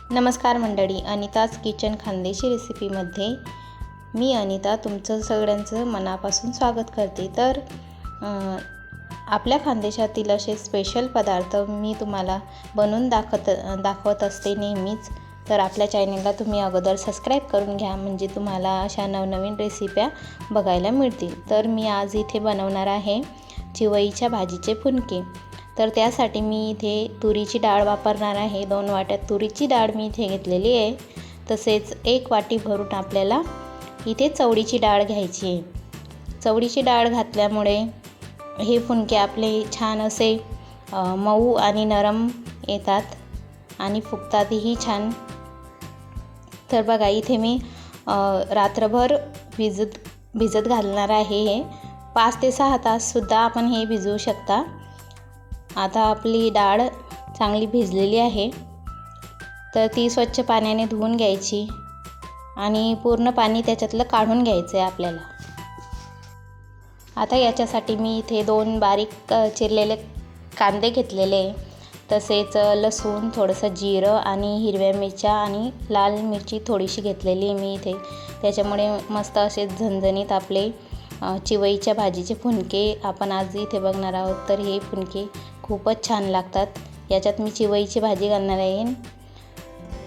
नमस्कार मंडळी, अनिताज किचन खानदेशी रेसिपीमध्ये मी अनिता तुमचं सगळ्यांचं मनापासून स्वागत करते। तर आपल्या खानदेशातील असे स्पेशल पदार्थ मी तुम्हाला बनवून दाखवत असते नेहमीच। तर आपल्या चॅनलला तुम्ही अगोदर सबस्क्राईब करून घ्या, म्हणजे तुम्हाला अशा नवनवीन रेसिप्या बघायला मिळतील। तर मी आज इथे बनवणार आहे चिवईच्या भाजीचे फुनके। तर त्यासाठी मी इथे तुरीची डाळ वापरणार आहे। 2 वाट्या तुरीची डाळ मी इथे घेतलेली आहे। तसेच 1 वाटी भरून आपल्याला इथे चवळीची डाळ घ्यायची आहे। चवळीची डाळ घातल्यामुळे हे फुनके आपले छान असे मऊ आणि नरम येतात आणि फुगतातही छान। तर बघा इथे मी रात्रभर भिजत घालणार आहे। हे 5 ते 6 तास सुद्धा आपण हे भिजवू शकता। आता आपली डाळ चांगली भिजलेली आहे, तर ती स्वच्छ पाण्याने धुवून घ्यायची आणि पूर्ण पाणी त्याच्यातलं काढून घ्यायचं आहे आपल्याला। आता याच्यासाठी मी इथे 2 बारीक चिरलेले कांदे घेतलेले, तसेच लसूण, थोडंसं जिरं आणि हिरव्या मिरच्या आणि लाल मिरची थोडीशी घेतलेली मी इथे। त्याच्यामुळे मस्त असे झणझणीत आपले चिवईच्या भाजीचे फुनके आपण आज इथे बघणार आहोत। तर हे फुनके खूपच छान लागतात। याच्यात मी चिवईची भाजी घालणार आहे।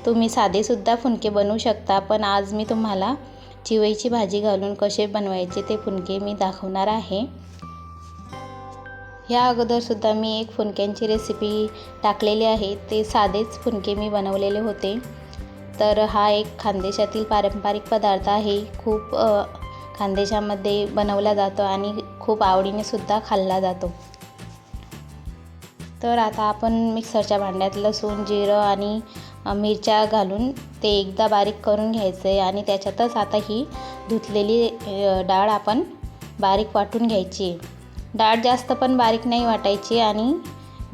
तुम्ही साधेसुद्धा फुनके बनवू शकता, पण आज मी तुम्हाला चिवईची भाजी घालून कसे बनवायचे ते फुनके मी दाखवणार आहे। या अगोदरसुद्धा मी एक फुनक्यांची रेसिपी टाकलेली आहे, ते साधेच फुनके मी बनवलेले होते। तर हा एक खानदेशातील पारंपरिक पदार्थ आहे। खूप खानदेशामध्ये बनवला जातो आणि खूप आवडीने सुद्धा खाल्ला जातो। तर आता आपण मिक्सरच्या भांड्यात लसूण, जिरं आणि मिरच्या घालून ते एकदा बारीक करून घ्यायचं आहे आणि त्याच्यातच आता ही धुतलेली डाळ आपण बारीक वाटून घ्यायची आहे। डाळ जास्त पण बारीक नाही वाटायची आणि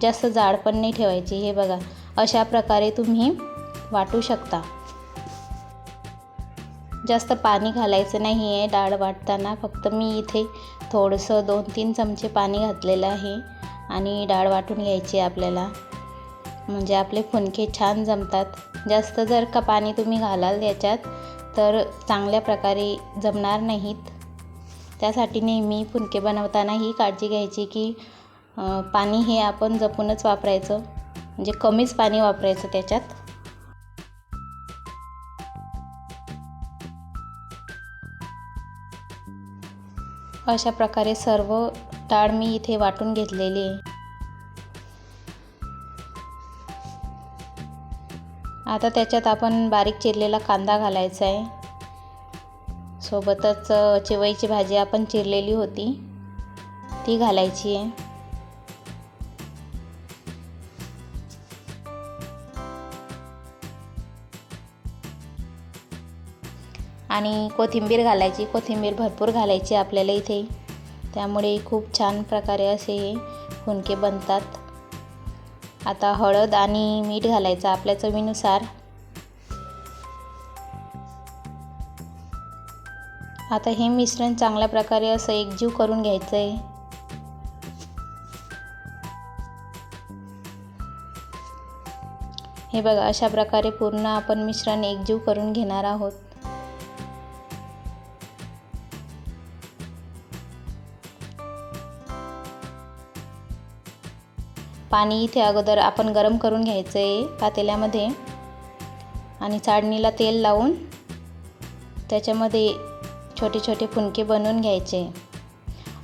जास्त जाड पण नाही ठेवायची। हे बघा, अशा प्रकारे तुम्ही वाटू शकता। जास्त पाणी घालायचं नाही आहे डाळ वाटताना, फक्त मी इथे थोडंसं 2-3 चमचे पाणी घातलेलं आहे आणि डाळ वाटून घ्यायची आपल्याला, म्हणजे आपले फुनके छान जमतात। जास्त जर का पाणी तुम्ही घालाल याच्यात तर चांगल्या प्रकारे जमणार नाहीत। त्यासाठी नेहमी फुनके बनवताना ही काळजी घ्यायची की पाणी हे आपण जपूनच वापरायचं, म्हणजे कमीच पाणी वापरायचं त्याच्यात। अशा प्रकारे सर्व डाळ मी इथे वाटून घेतलेली आहे। आता त्याच्यात आपण बारीक चिरलेला कांदा घालायचा आहे, सोबतच चिवईची भाजी आपण चिरलेली होती ती घालायची आहे आणि कोथिंबीर घालायची। कोथिंबीर भरपूर घालायची आपल्याला इथे, त्यामुळे खूप छान प्रकारे असे हे फुनके बनतात। आता हळद आणि मीठ घालायचं आपल्या चवीनुसार। आता हे मिश्रण चांगल्या प्रकारे असं एकजीव करून घ्यायचं आहे। हे बघा, अशा प्रकारे पूर्ण आपण मिश्रण एकजीव करून घेणार आहोत। पाणी इथे अगोदर आपण गरम करून घ्यायचं आहे पातेल्यामध्ये आणि चाळणीला तेल लावून त्याच्यामध्ये छोटे छोटे फुनके बनवून घ्यायचे।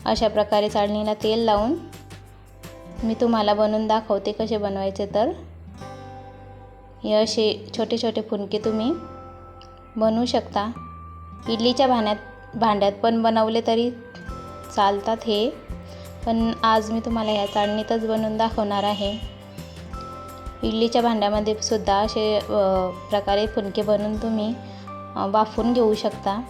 अशा प्रकारे चाळणीला तेल लावून मी तुम्हाला बनवून दाखवते कसे बनवायचे। तर हे असे छोटे छोटे फुनके तुम्ही बनवू शकता। इडलीच्या भांड्यात पण बनवले तरी चालतात हे, पण आज मी तुम्हाला या चाळणीतच बनवून दाखवणार आहे। इडलीच्या भांड्यामध्ये सुद्धा असे प्रकारे फुनके बनवून तुम्ही वाफवून घेऊ शकता।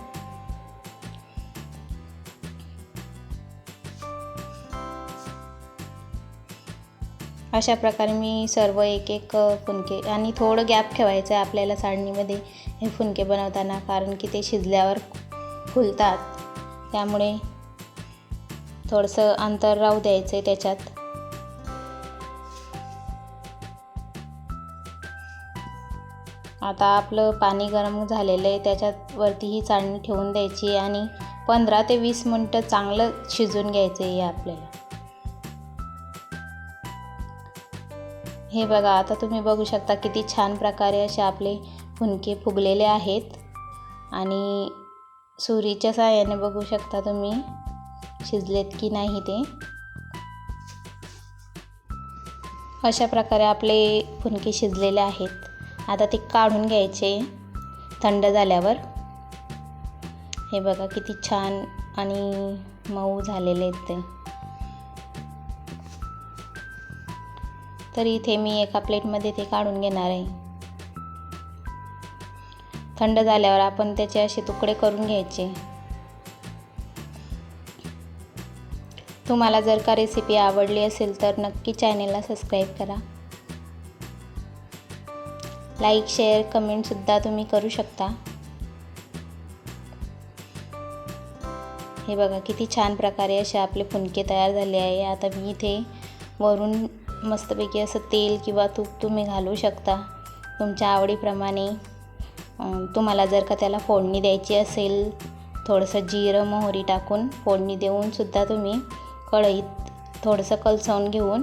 अशा प्रकारे मी सर्व एक फुनके, आणि थोडं गॅप ठेवायचं आहे आपल्याला चाळणीमध्ये हे फुनके बनवताना, कारण की ते शिजल्यावर फुलतात, त्यामुळे थोडंसं अंतर राहू द्यायचं आहे त्याच्यात। आता आपलं पाणी गरम झालेलं आहे, त्याच्यावरती ही चाळणी ठेवून द्यायची आणि 15 ते 20 मिनटं चांगलं शिजून घ्यायचं आहे आपल्याला. हे बघा, आता तुम्ही बघू शकता किती छान प्रकारे असे आपले फुनके फुगलेले आहेत आणि सुरीच्या साहाय्याने बघू शकता तुम्ही शिजलेत की नाही ते. अशा प्रकारे आपले फुनके शिजलेले आहेत. आता ते काढून घ्यायचे थंड झाल्यावर. हे बघा किती छान आणि मऊ झालेले आहेत ते. तर इथे मी एका प्लेटमध्ये ते काढून घेणार आहे. थंड झाल्यावर आपण त्याचे असे तुकडे करून घ्यायचे. तुम्हाला जर का रेसिपी आवडली असेल तर नक्की चॅनेलला सबस्क्राईब करा. लाईक, शेअर, कमेंटसुद्धा तुम्ही करू शकता. हे बघा किती छान प्रकारे असे आपले फुनके तयार झाले आहे. आता मी इथे वरून मस्तपैकी असं तेल किंवा तूप तुम्ही घालू शकता तुमच्या आवडीप्रमाणे. तुम्हाला जर का त्याला फोडणी द्यायची असेल, थोडंसं जिरं मोहरी टाकून फोडणी देऊन सुद्धा तुम्ही कढईत थोडंसं कलसवून घेऊन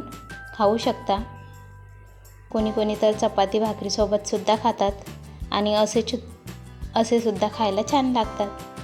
खाऊ शकता. कोणी कोणी तर चपाती भाकरीसोबतसुद्धा खातात आणि असे सुद्धा खायला छान लागतात.